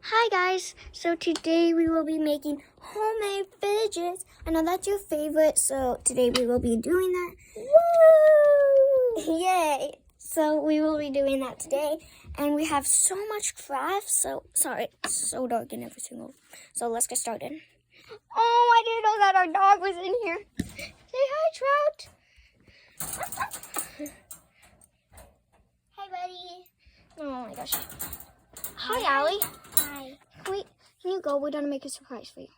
Hi guys, so today we will be making homemade fidgets. I know that's your favorite, so today we will be doing that. Woo! Yay! So we will be doing that today, and we have so much crafts, so sorry, it's so dark in every single. So let's get started. Oh, I didn't know that our dog was in here. Say hi, Trout. Hi, buddy. Oh my gosh. Hi, Allie. Hi. Wait, can you go? We're gonna make a surprise for you.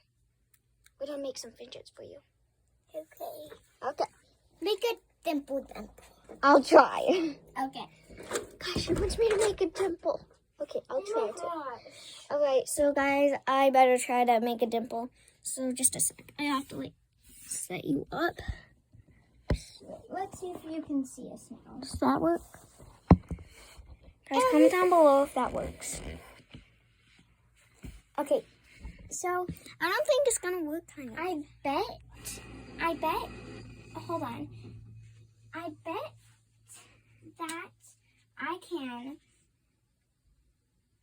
We're gonna make some fidgets for you. Okay. Okay. Make a dimple. I'll try. Okay. Gosh, she wants me to make a dimple. Okay, I'll try to. Okay, so guys, I better try to make a dimple. So just a sec. I have to set you up. Let's see if you can see us now. Does that work? Guys, comment down below if that works. Okay, so I don't think it's gonna work, kind of. I bet, hold on. I bet that I can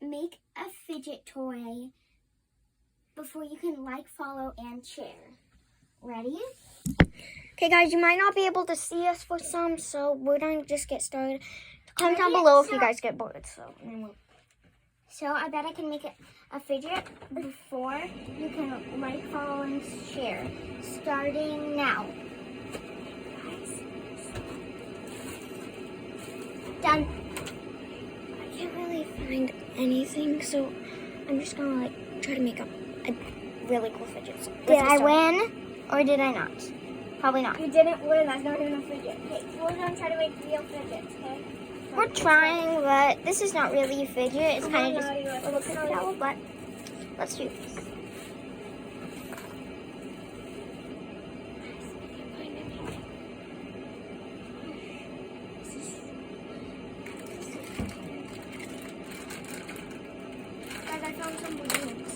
make a fidget toy before you can like, follow, and share. Ready? Okay, guys, you might not be able to see us for some, so we're gonna just get started. Comment down below if you guys get bored. So I bet I can make a fidget before you can like, follow, and share. Starting now. Done. I can't really find anything, so I'm just gonna try to make a really cool fidget. So Did I win or did I not? Probably not. You didn't win. That's not even a fidget. Okay, we're gonna try to make real fidgets. Okay. We're trying, but this is not really a fidget. It's kind of just a little cookie, but let's do this. Guys, I found some balloons.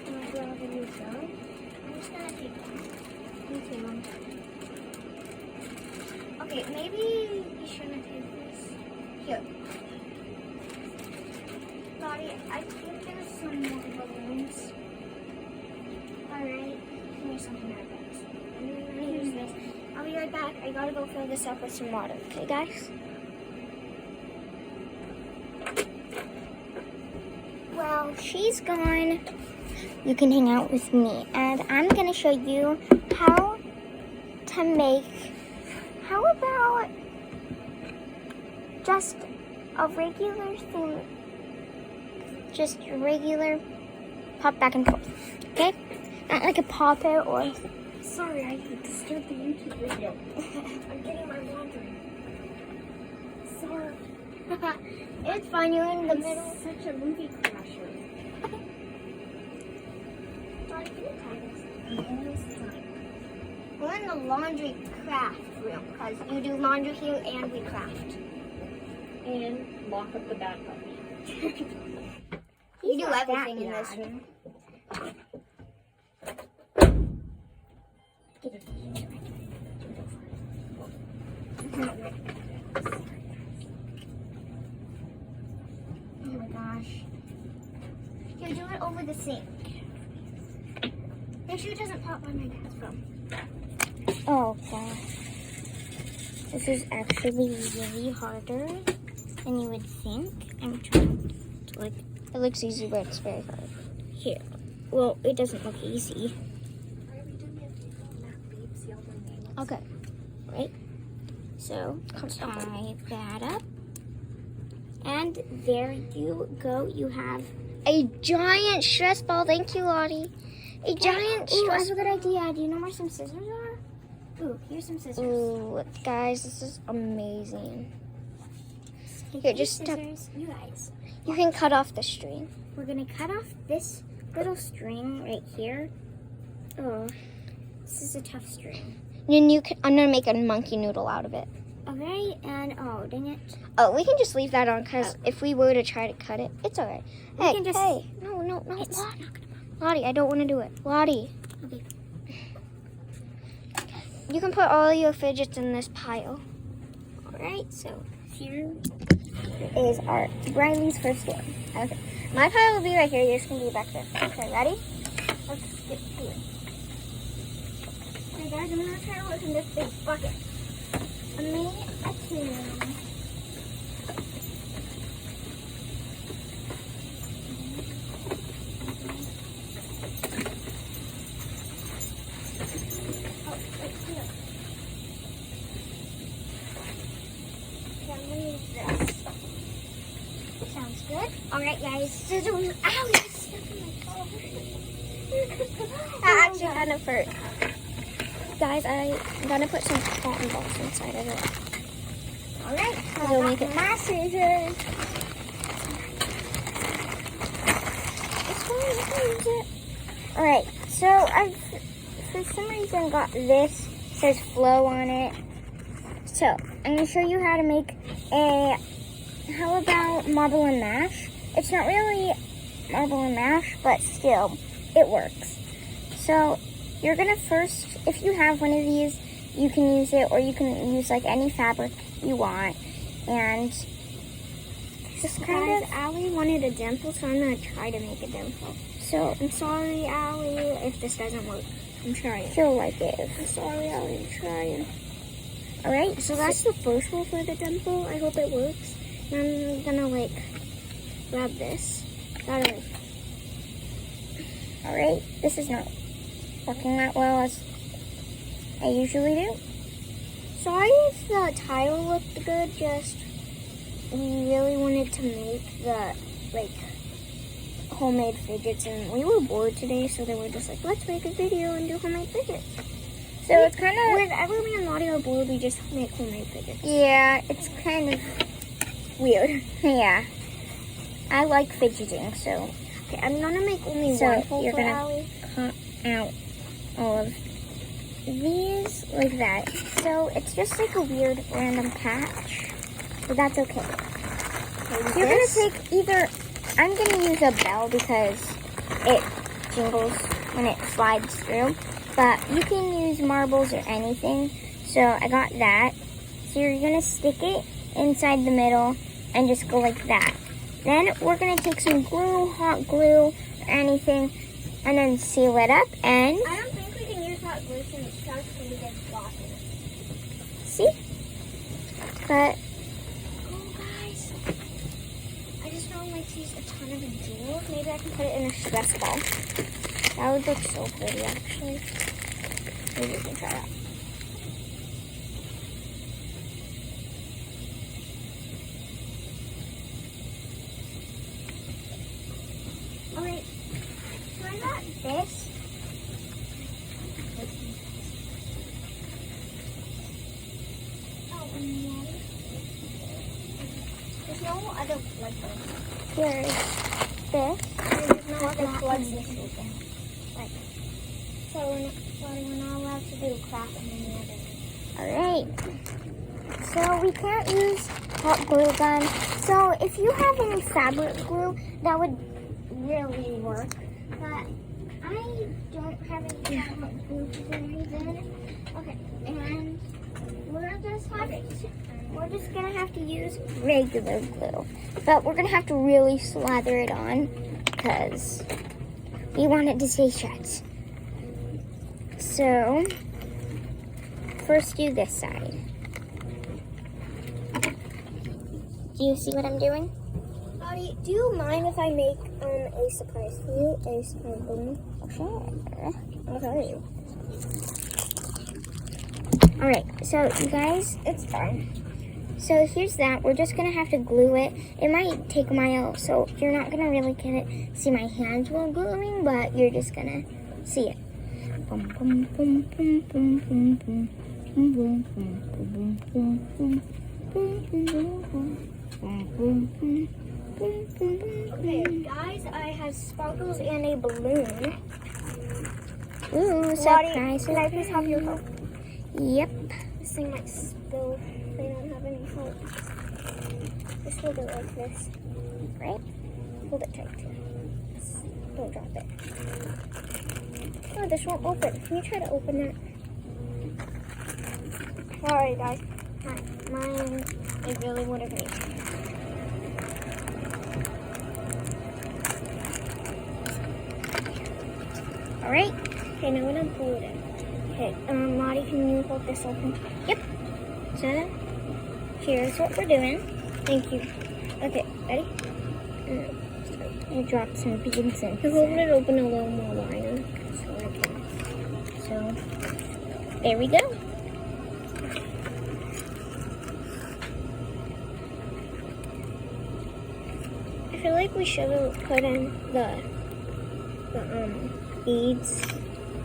I'm just gonna take them. Me too. Okay, maybe you shouldn't take this. Here. Lottie, I think there's some more balloons. Alright, here's something like that. I'm gonna use this. I'll be right back. I gotta go fill this up with some water. Okay, guys? Well, she's gone. You can hang out with me, and I'm gonna show you how to make. How about just a regular thing? Just a regular pop back and forth, okay? Not like a pop it or. Sorry, I disturbed the YouTube video. I'm getting my laundry. Sorry. It's fine, you're in the middle. Such a movie crasher. Sorry, can you tie this? We're in the laundry craft room because you do laundry here and we craft. And lock up the bad puppy. You do everything in this room. Oh my gosh. Here, do it over the sink. Make sure it doesn't pop on my dad's phone. Oh gosh. This is actually really harder than you would think. I'm trying to it looks easy, but it's very hard. Here. Well, it doesn't look easy. Okay. Right? So, tie that up. And there you go. You have a giant stress ball. Thank you, Lottie. A giant Ooh, I stress have a good idea. Do you know where some scissors are? Ooh, here's some scissors. Ooh, guys, this is amazing. Take Here, these just step. scissors. You guys. You can cut off the string. We're gonna cut off this little string right here. Oh. This is a tough string. Then I'm gonna make a monkey noodle out of it. Okay, and oh, dang it. Oh, we can just leave that on because if we were to try to cut it, it's alright. Hey, can just- hey, no, It's Lottie. not gonna Lottie, I don't want to do it. Lottie. Okay. You can put all your fidgets in this pile. Alright, so here is our Riley's first one. Okay. My pile will be right here. Yours can be back there. Okay, ready? Let's get to it. Hey guys, I'm gonna try to work in this big bucket. I made a tune. Oh, wait, here. Okay, I'm gonna use this. Sounds good. Alright guys, scissors. Ow, you stuck in my toe. That actually kind of hurt. Guys, I'm gonna put some cotton balls inside of it. Alright, so We'll I make got it- my scissors. It's fine, you can use it. Alright, so I've, for some reason, got this. It says flow on it. So, I'm gonna show you how to make a, how about marble and mash? It's not really marble and mash, but still, it works. So, you're gonna first, if you have one of these, you can use it, or you can use like any fabric you want, and just kind Guys, of, Allie wanted a dimple, so I'm gonna try to make a dimple. so I'm sorry, Allie, if this doesn't work. I'm trying. she'll like it. I'm sorry, Allie, I'm trying. Alright, So that's the first one for the dimple. I hope it works. And I'm gonna like grab this. That way. alright, this is not working that well as I usually do. Sorry if the title looked good, just we really wanted to make the like homemade fidgets, and we were bored today, so they were just like, let's make a video and do homemade fidgets. So it's kind of, Whenever me and Lottie are bored, we just make homemade fidgets. yeah, it's kind of weird. Yeah. I like fidgeting, so Okay, I'm gonna make only So, one hole you're for gonna- Allie. cut out all of these like that. So it's just like a weird random patch, but that's okay. You're gonna take either, I'm gonna use a bell because it jingles when it slides through, but you can use marbles or anything. So I got that. So you're gonna stick it inside the middle and just go like that. Then we're gonna take some glue, hot glue, or anything, and then seal it up and I don't think we can use hot glue since it starts to get glossy. see? But Oh, guys. I just found like these a ton of jewels. Maybe I can put it in a stress ball. that would look so pretty actually. Maybe we can try that. Alright. So I got this. Oh, and then there's no other blood ones. Here's this. There's no other bloods this weekend. Like, so we're not allowed to do craft in any other. Alright. So we can't use hot glue gun. So if you have any fabric glue, that would really work. But I don't have any hot glue for some reason. Okay, and We're just gonna have to use regular glue. But we're gonna have to really slather it on because we want it to stay shut. So first do this side. Do you see what I'm doing? Lottie, do you mind if I make a surprise for you? A surprise balloon? Sure. Okay. Alright, so you guys, It's fine. so here's that. We're just gonna have to glue it. It might take a while, so you're not gonna really get it. See my hands while gluing, but you're just gonna see it. Boom, boom, boom, boom, boom, boom, boom. Boom, boom, boom, boom, boom, boom. Boom, boom, boom, boom. Boom, boom, boom. Boom, boom, boom, Okay, boom. guys, I have sparkles and a balloon. Ooh, Lottie, surprise. can I please have your help? Yep. This thing might spill if I don't have any help. Just hold it like this. Right? Hold it tight. Don't drop it. Oh, this won't open. Can you try to open that? Sorry, guys. Mine, I really would have made. All right. Okay, now we're gonna pull it in. Okay. Lottie, can you hold this open? Yep. So here's what we're doing. Thank you. Okay, ready? I dropped some beads in. You hold it open a little more wider so I can. So there we go. I feel like we should have put in the beads